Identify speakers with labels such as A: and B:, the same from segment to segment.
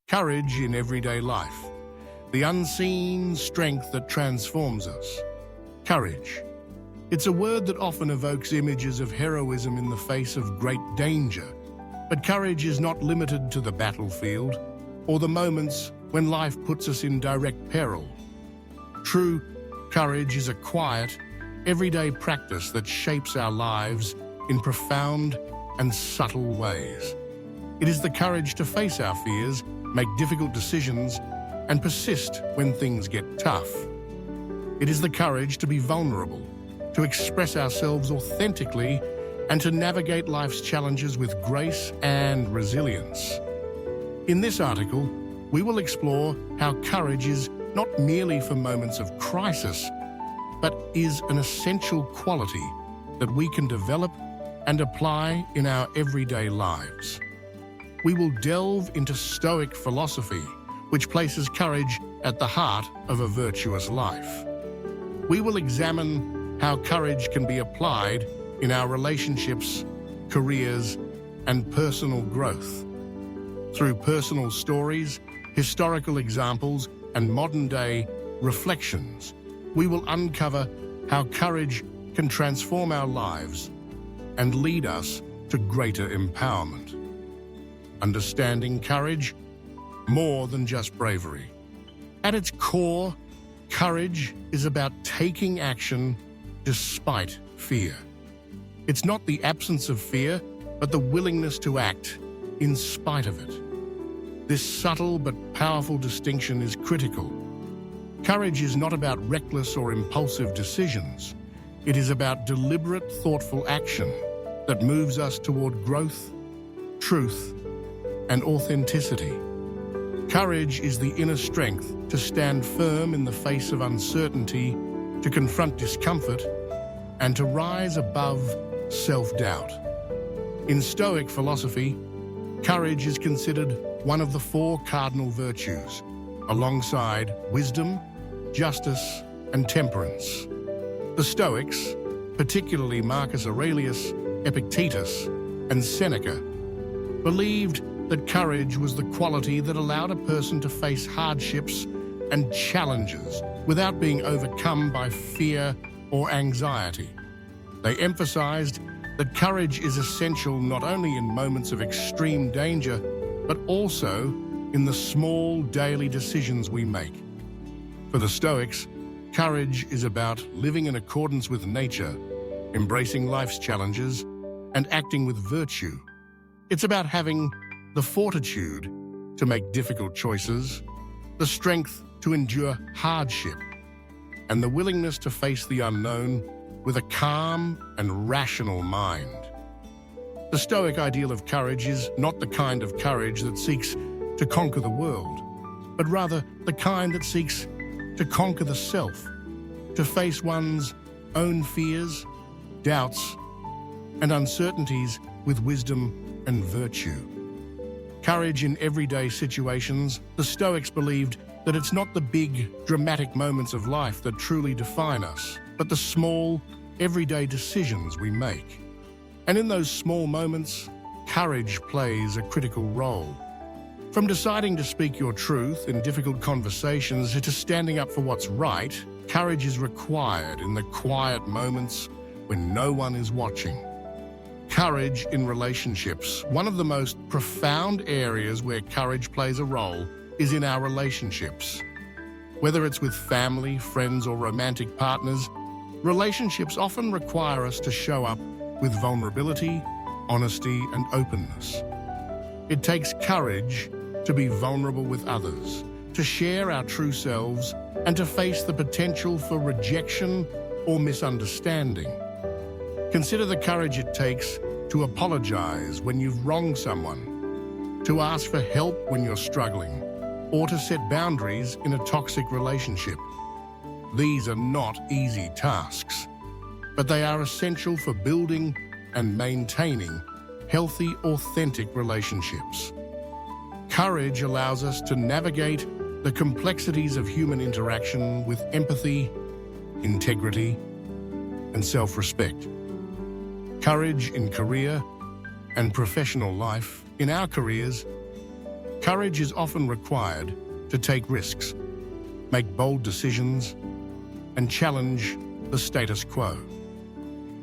A: Courage in everyday life. The unseen strength that transforms us. Courage. It's a word that often evokes images of heroism in the face of great danger. But courage is not limited to the battlefield or the moments when life puts us in direct peril. True courage is a quiet, everyday practice that shapes our lives in profound and subtle ways. It is the courage to face our fears, make difficult decisions, and persist when things get tough. It is the courage to be vulnerable, to express ourselves authentically, and to navigate life's challenges with grace and resilience. In this article, we will explore how courage is not merely for moments of crisis, but is an essential quality that we can develop and apply in our everyday lives. We will delve into Stoic philosophy, which places courage at the heart of a virtuous life. We will examine how courage can be applied in our relationships, careers, and personal growth. Through personal stories, historical examples, and modern-day reflections, we will uncover how courage can transform our lives and lead us to greater empowerment. Understanding courage, more than just bravery. At its core, courage is about taking action despite fear. It's not the absence of fear, but the willingness to act in spite of it. This subtle but powerful distinction is critical. Courage is not about reckless or impulsive decisions. It is about deliberate, thoughtful action that moves us toward growth, truth, and authenticity. Courage is the inner strength to stand firm in the face of uncertainty, to confront discomfort, and to rise above self-doubt. In Stoic philosophy, courage is considered one of the four cardinal virtues, alongside wisdom, justice, and temperance. The Stoics, particularly Marcus Aurelius, Epictetus, and Seneca, believed that courage was the quality that allowed a person to face hardships and challenges without being overcome by fear or anxiety. They emphasized that courage is essential not only in moments of extreme danger, but also in the small daily decisions we make. For the Stoics, courage is about living in accordance with nature, embracing life's challenges, and acting with virtue. It's about having the fortitude to make difficult choices, the strength to endure hardship, and the willingness to face the unknown with a calm and rational mind. The Stoic ideal of courage is not the kind of courage that seeks to conquer the world, but rather the kind that seeks to conquer the self, to face one's own fears, doubts, and uncertainties with wisdom and virtue. Courage in everyday situations, the Stoics believed that it's not the big, dramatic moments of life that truly define us, but the small, everyday decisions we make. And in those small moments, courage plays a critical role. From deciding to speak your truth in difficult conversations to standing up for what's right, courage is required in the quiet moments when no one is watching. Courage in relationships. One of the most profound areas where courage plays a role is in our relationships. Whether it's with family, friends, or romantic partners, relationships often require us to show up with vulnerability, honesty, and openness. It takes courage to be vulnerable with others, to share our true selves, and to face the potential for rejection or misunderstanding. Consider the courage it takes to apologize when you've wronged someone, to ask for help when you're struggling, or to set boundaries in a toxic relationship. These are not easy tasks, but they are essential for building and maintaining healthy, authentic relationships. Courage allows us to navigate the complexities of human interaction with empathy, integrity, and self-respect. Courage in career and professional life. In our careers, Courage is often required to take risks, make bold decisions, and challenge the status quo.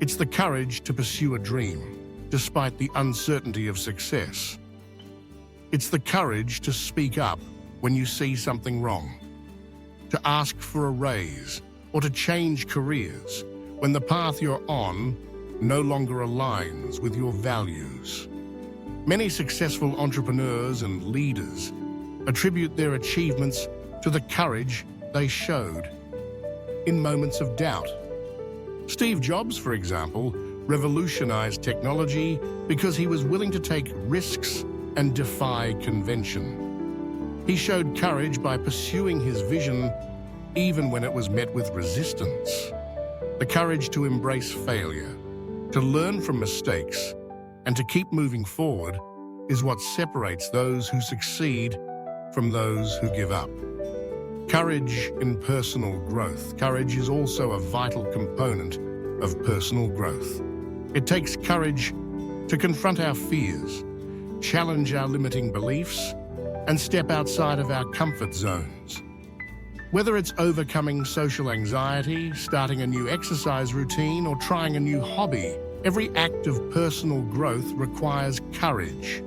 A: It's the courage to pursue a dream, despite the uncertainty of success. It's the courage to speak up when you see something wrong, to ask for a raise, or to change careers when the path you're on no longer aligns with your values. Many successful entrepreneurs and leaders attribute their achievements to the courage they showed in moments of doubt. Steve Jobs, for example, revolutionized technology because he was willing to take risks and defy convention. He showed courage by pursuing his vision even when it was met with resistance. The courage to embrace failure, to learn from mistakes, and to keep moving forward is what separates those who succeed from those who give up. Courage in personal growth. Courage is also a vital component of personal growth. It takes courage to confront our fears, challenge our limiting beliefs, and step outside of our comfort zones. Whether it's overcoming social anxiety, starting a new exercise routine, or trying a new hobby, every act of personal growth requires courage.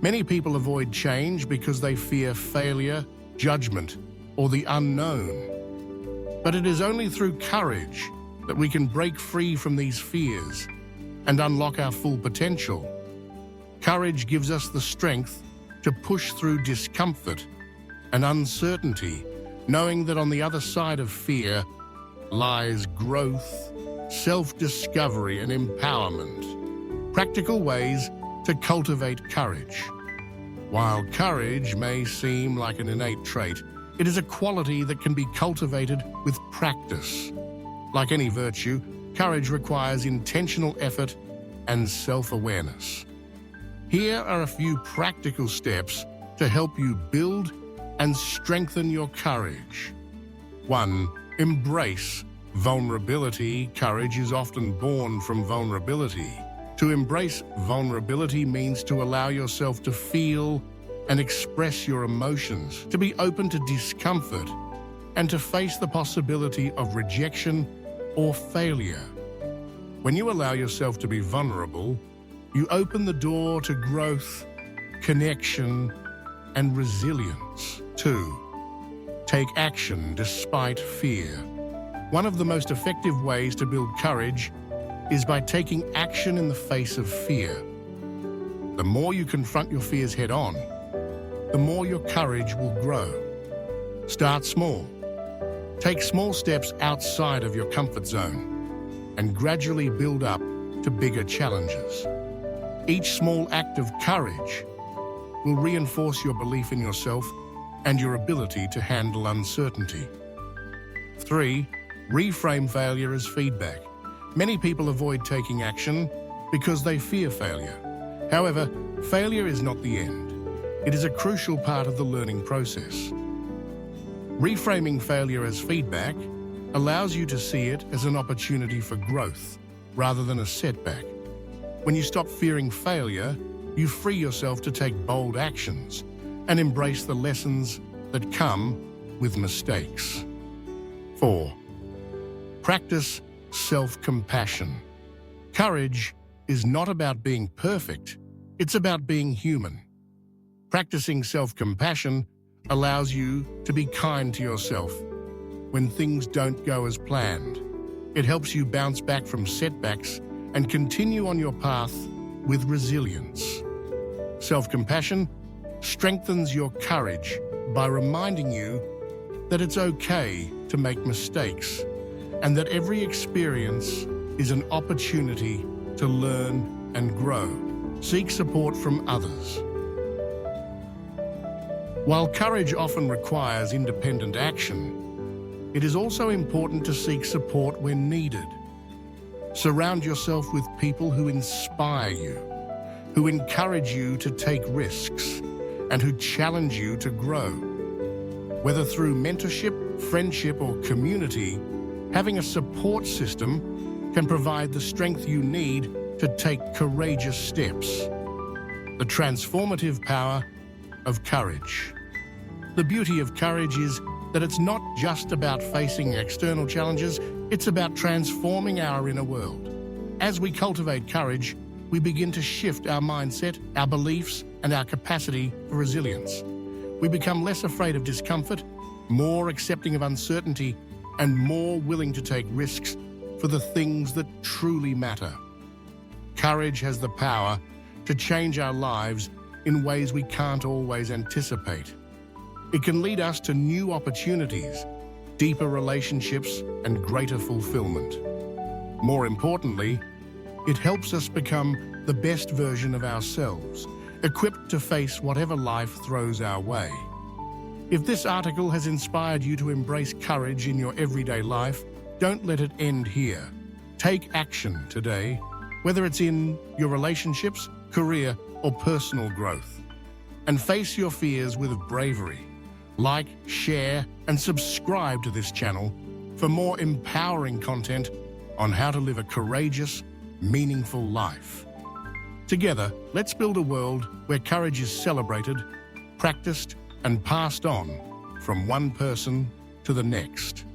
A: Many people avoid change because they fear failure, judgment, or the unknown. But it is only through courage that we can break free from these fears and unlock our full potential. Courage gives us the strength to push through discomfort and uncertainty, knowing that on the other side of fear lies growth, self-discovery, and empowerment. Practical ways to cultivate courage. While courage may seem like an innate trait, it is a quality that can be cultivated with practice. Like any virtue, courage requires intentional effort and self-awareness. Here are a few practical steps to help you build and strengthen your courage. 1. Embrace vulnerability. Courage is often born from vulnerability. To embrace vulnerability means to allow yourself to feel and express your emotions, to be open to discomfort, and to face the possibility of rejection or failure. When you allow yourself to be vulnerable, you open the door to growth, connection, and resilience. 2. Take action despite fear. One of the most effective ways to build courage is by taking action in the face of fear. The more you confront your fears head-on, the more your courage will grow. Start small. Take small steps outside of your comfort zone and gradually build up to bigger challenges. Each small act of courage will reinforce your belief in yourself and your ability to handle uncertainty. 3. Reframe failure as feedback. Many people avoid taking action because they fear failure. However, failure is not the end. It is a crucial part of the learning process. Reframing failure as feedback allows you to see it as an opportunity for growth rather than a setback. When you stop fearing failure, you free yourself to take bold actions and embrace the lessons that come with mistakes. 4. Practice self-compassion. Courage is not about being perfect, it's about being human. Practicing self-compassion allows you to be kind to yourself when things don't go as planned. It helps you bounce back from setbacks and continue on your path with resilience. Self-compassion strengthens your courage by reminding you that it's okay to make mistakes and that every experience is an opportunity to learn and grow. Seek support from others. While courage often requires independent action, it is also important to seek support when needed. Surround yourself with people who inspire you, who encourage you to take risks, and who challenge you to grow. Whether through mentorship, friendship, or community, having a support system can provide the strength you need to take courageous steps. The transformative power of courage. The beauty of courage is that it's not just about facing external challenges, it's about transforming our inner world. As we cultivate courage, we begin to shift our mindset, our beliefs, and our capacity for resilience. We become less afraid of discomfort, more accepting of uncertainty, and more willing to take risks for the things that truly matter. Courage has the power to change our lives in ways we can't always anticipate. It can lead us to new opportunities, deeper relationships, and greater fulfillment. More importantly, it helps us become the best version of ourselves, equipped to face whatever life throws our way. If this article has inspired you to embrace courage in your everyday life, don't let it end here. Take action today, whether it's in your relationships, career, or personal growth. And face your fears with bravery. Like, share, and subscribe to this channel for more empowering content on how to live a courageous, meaningful life. Together, let's build a world where courage is celebrated, practiced, and passed on from one person to the next.